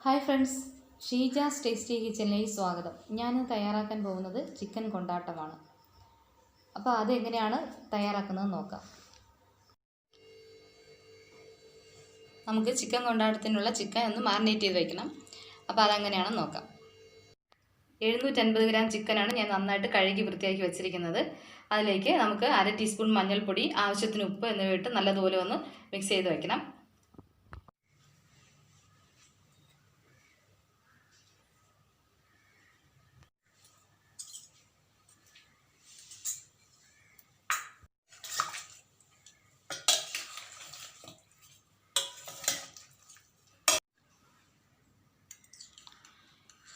Hi friends, Sheeja's tasty കിച്ചണിലേക്ക് സ്വാഗതം. ഞാൻ തയ്യാറാക്കാൻ പോകുന്നത് ചിക്കൻ കൊണ്ടാട്ടമാണ്. അപ്പോൾ അതെങ്ങനെയാണ് തയ്യാറാക്കുന്നത് നോക്കാം. നമുക്ക് ചിക്കൻ കൊണ്ടാട്ടത്തിനുള്ള ചിക്കൻ ഒന്ന് മാറിനേറ്റ് ചെയ്ത് വയ്ക്കണം. അപ്പോൾ അതെങ്ങനെയാണെന്ന് നോക്കാം. 750 ഗ്രാം ചിക്കനാണ് ഞാൻ നന്നായിട്ട് കഴുകി വൃത്തിയാക്കി വെച്ചിരിക്കുന്നത്. അതിലേക്ക് നമുക്ക് 1/2 ടീസ്പൂൺ മഞ്ഞൾപ്പൊടി, ആവശ്യത്തിന് ഉപ്പ് എന്നിവ ഇട്ട് നല്ലതുപോലെ ഒന്ന് മിക്സ് ചെയ്ത് വയ്ക്കണം.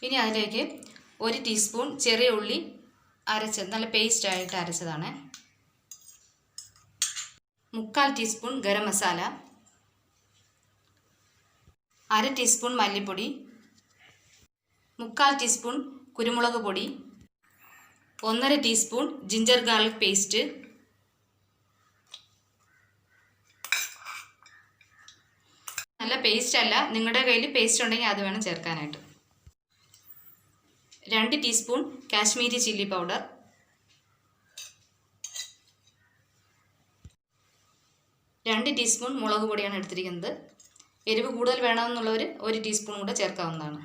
ഇനി അതിലേക്ക് 1 ടീസ്പൂൺ ചെറിയ ഉള്ളി അരച്ചത്, നല്ല പേസ്റ്റ് ആയിട്ട് അരച്ചതാണ്. 1/4 ടീസ്പൂൺ ഗരം മസാല, 1/2 ടീസ്പൂൺ മല്ലിപ്പൊടി, 1/4 ടീസ്പൂൺ കുരുമുളക് പൊടി, 1/2 ടീസ്പൂൺ ജിഞ്ചർ ഗാർലിക് പേസ്റ്റ്, നല്ല പേസ്റ്റ് അല്ല, നിങ്ങളുടെ കയ്യിൽ പേസ്റ്റ് ഉണ്ടെങ്കിൽ അത് വേണം ചേർക്കാനായിട്ട്. 2 teaspoon Kashmiri chilli powder, 2 teaspoon മുളക് പൊടിയാണ് എടുത്തിരിക്കുന്നത്. എരിവ് കൂടുതൽ വേണമെന്നുള്ളവർ 1 ടീസ്പൂൺ കൂടെ ചേർക്കാവുന്നതാണ്.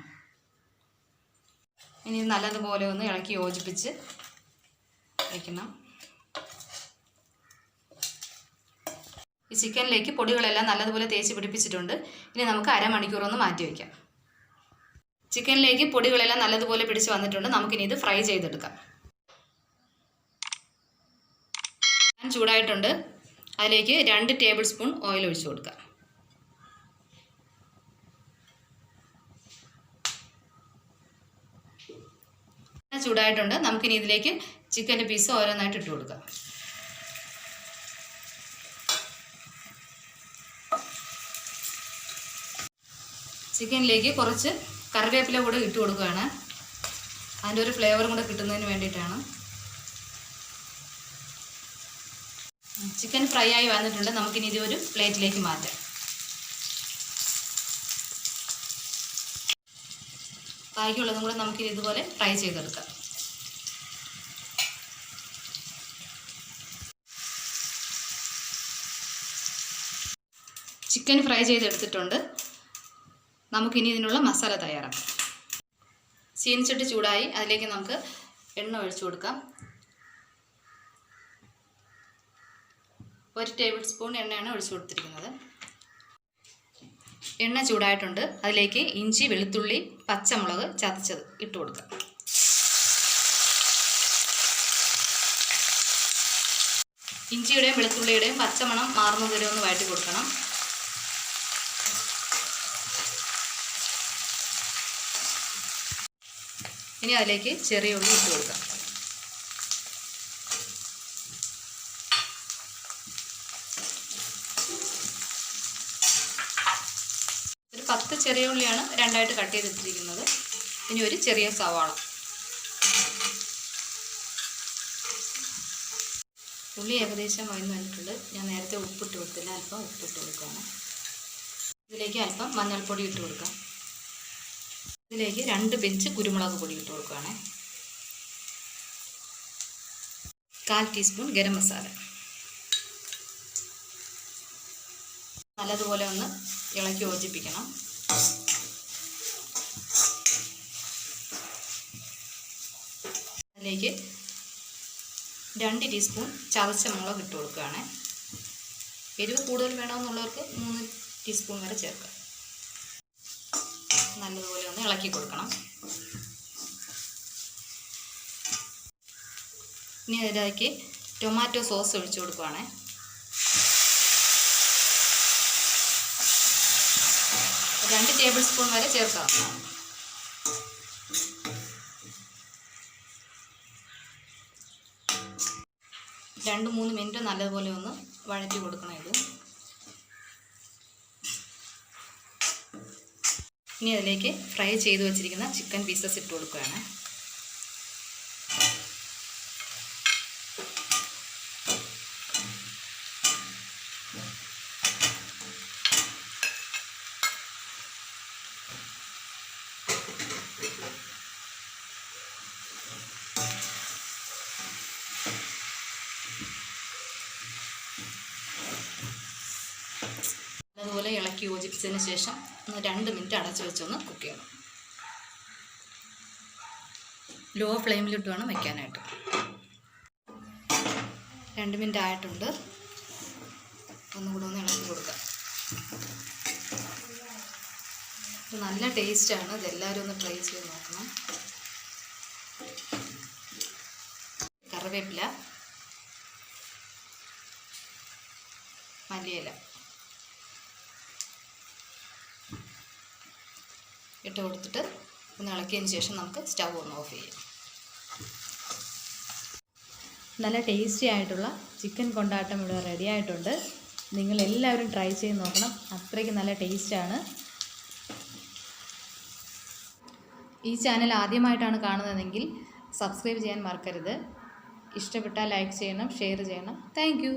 ഇനി നല്ലതുപോലെ ഒന്ന് ഇളക്കി യോജിപ്പിച്ച് വയ്ക്കണം. ഈ ചിക്കനിലേക്ക് പൊടികളെല്ലാം നല്ലതുപോലെ തേച്ച് പിടിപ്പിച്ചിട്ടുണ്ട്. ഇനി നമുക്ക് അരമണിക്കൂറൊന്ന് മാറ്റി വയ്ക്കാം. ചിക്കനിലേക്ക് പൊടികളെല്ലാം നല്ലതുപോലെ പിടിച്ച് വന്നിട്ടുണ്ട്. നമുക്കിനി ഇത് ഫ്രൈ ചെയ്തെടുക്കാം. പാൻ ചൂടായിട്ടുണ്ട്. അതിലേക്ക് 2 ടേബിൾ സ്പൂൺ ഓയിൽ ഒഴിച്ചു കൊടുക്കാം. ചൂടായിട്ടുണ്ട്. നമുക്കിനി ഇതിലേക്ക് ചിക്കൻ്റെ പീസ് ഓരോന്നായിട്ട് ഇട്ട് കൊടുക്കാം. ചിക്കനിലേക്ക് കുറച്ച് കറിവേപ്പില കൂടെ ഇട്ട് കൊടുക്കുകയാണ്. അതിൻ്റെ ഒരു ഫ്ലേവറും കൂടെ കിട്ടുന്നതിന് വേണ്ടിയിട്ടാണ്. ചിക്കൻ ഫ്രൈ ആയി വന്നിട്ടുണ്ട്. നമുക്കിനി ഇത് ഒരു പ്ലേറ്റിലേക്ക് മാറ്റാം. ബാക്കിയുള്ളതും കൂടെ നമുക്കിനി ഇതുപോലെ ഫ്രൈ ചെയ്തെടുക്കാം. ചിക്കൻ ഫ്രൈ ചെയ്തെടുത്തിട്ടുണ്ട്. നമുക്കിനി ഇതിനുള്ള മസാല തയ്യാറാക്കാം. ചീനിച്ചട്ടി ചൂടായി. അതിലേക്ക് നമുക്ക് എണ്ണ ഒഴിച്ചു കൊടുക്കാം. 1 ടേബിൾ സ്പൂൺ എണ്ണയാണ് ഒഴിച്ചു കൊടുത്തിരിക്കുന്നത്. എണ്ണ ചൂടായിട്ടുണ്ട്. അതിലേക്ക് ഇഞ്ചി, വെളുത്തുള്ളി, പച്ചമുളക് ചതച്ചത് ഇട്ട് കൊടുക്കാം. ഇഞ്ചിയുടെയും വെളുത്തുള്ളിയുടെയും പച്ചമണം മാറുന്നത് വരെ ഒന്ന് വഴറ്റി കൊടുക്കണം. ഇനി അതിലേക്ക് ചെറിയ ഉള്ളി ഇട്ട് കൊടുക്കാം. ഒരു 10 ചെറിയ ഉള്ളിയാണ് രണ്ടായിട്ട് കട്ട് ചെയ്തിട്ടിരിക്കുന്നത്. ഇനി ഒരു ചെറിയ സവാള. ഉള്ളി ഏകദേശം വഴന്നു വന്നിട്ടുണ്ട്. ഞാൻ നേരത്തെ ഉപ്പിട്ട് കൊടുത്തില്ല, അല്പം ഉപ്പിട്ട് കൊടുക്കുകയാണ്. ഇതിലേക്ക് അല്പം മഞ്ഞൾപ്പൊടി ഇട്ട് കൊടുക്കാം. ഇതിലേക്ക് 2 പിഞ്ച് കുരുമുളക് പൊടി ഇട്ട് കൊടുക്കുകയാണ്. 1/4 ടീസ്പൂൺ ഗരം മസാല. നല്ലതുപോലെ ഒന്ന് ഇളക്കി യോജിപ്പിക്കണം. അതിലേക്ക് 2 ടീസ്പൂൺ ചതച്ച മുളക് ഇട്ട് കൊടുക്കുകയാണ്. എരിവ് കൂടുതൽ വേണമെന്നുള്ളവർക്ക് 3 ടീസ്പൂൺ വരെ ചേർക്കാം. നല്ലതുപോലെ ഒന്ന് ഇളക്കി കൊടുക്കണം. ഇനി അതിലേക്ക് ടൊമാറ്റോ സോസ് ഒഴിച്ചു കൊടുക്കുകയാണ്. രണ്ട് ടേബിൾ സ്പൂൺ വരെ ചേർക്കാം. രണ്ട് 3 മിനിറ്റ് നല്ലതുപോലെ ഒന്ന് വഴറ്റി കൊടുക്കണം. ഇത് ഇനി അതിലേക്ക് ഫ്രൈ ചെയ്ത് വെച്ചിരിക്കുന്ന ചിക്കൻ പീസസ് ഇട്ട് കൊടുക്കുകയാണ്. ഇളക്കി യോജിപ്പിച്ചതിന് ശേഷം ഒന്ന് 2 മിനിറ്റ് അടച്ചു വെച്ചൊന്ന് കുക്ക് ചെയ്യണം. ലോ ഫ്ലെയിമിലിട്ട് വേണം വയ്ക്കാനായിട്ട്. 2 മിനിറ്റ് ആയിട്ടുണ്ട്. ഒന്നുകൂടെ ഒന്ന് ഇളക്കി കൊടുക്കാം. ഇത് നല്ല ടേസ്റ്റാണ്. ഇതെല്ലാവരും ഒന്ന് ട്രൈ ചെയ്ത് നോക്കണം. കറിവേപ്പില, മല്ലിയില ഇട്ട് കൊടുത്തിട്ട് ഒന്ന് ഇളക്കിയതിന് ശേഷം നമുക്ക് സ്റ്റൗ ഒന്ന് ഓഫ് ചെയ്യാം. നല്ല ടേസ്റ്റി ആയിട്ടുള്ള ചിക്കൻ കൊണ്ടാട്ടം ഇവിടെ റെഡി ആയിട്ടുണ്ട്. നിങ്ങളെല്ലാവരും ട്രൈ ചെയ്ത് നോക്കണം. അത്രയ്ക്ക് നല്ല ടേസ്റ്റാണ്. ഈ ചാനൽ ആദ്യമായിട്ടാണ് കാണുന്നതെങ്കിൽ സബ്സ്ക്രൈബ് ചെയ്യാൻ മറക്കരുത്. ഇഷ്ടപ്പെട്ടാൽ ലൈക്ക് ചെയ്യണം, ഷെയർ ചെയ്യണം. താങ്ക്